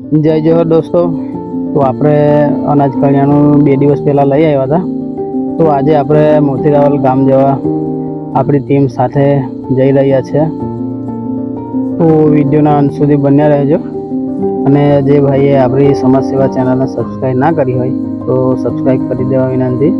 જય જોહર દોસ્તો. તો આપણે અનાજ કરિયાણું 2 દિવસ પહેલાં લઈ આવ્યા હતા. તો આજે આપણે મોતીરાવલ ગામ જવા આપણી ટીમ સાથે જઈ રહ્યા છે. તો વિડીયોના અંત સુધી બન્યા રહેજો. અને જે ભાઈએ આપણી સમાજ સેવા ચેનલને સબસ્ક્રાઈબ ના કરી હોય તો સબસ્ક્રાઈબ કરી દેવા વિનંતી.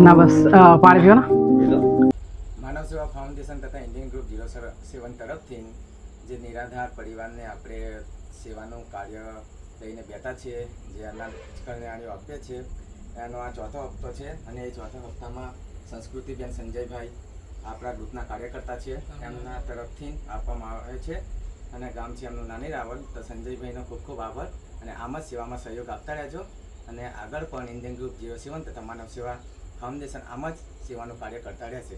ના બસ પાણી પીવો ને. માનવ સેવા ફાઉન્ડેશન તથા ઇન્ડિયન ગ્રુપ 07 તરફથી જે નિરાધાર પરિવારને આપણે સેવાનું કાર્ય લઈને બેઠા છીએ, જે અનાજ કરિયાણું આપીએ છીએ, એનો આ ચોથો હપ્તો છે. અને એ ચોથા હપ્તામાં સંસ્કૃતિબેન સંજયભાઈ આપણા ગ્રુપના કાર્યકર્તા છે, એમના તરફથી આપવામાં આવે છે. અને ગામ છે એમનું નાની રાવલ. તો સંજયભાઈનો ખૂબ ખૂબ આભાર. અને આમ જ સેવામાં સહયોગ આપતા રહેજો. અને આગળ પણ ઇન્ડિયન ગ્રુપ 07 તથા માનવ સેવા ફાઉન્ડેશન આમ જ સેવાનું કાર્ય કરતા રહેશે.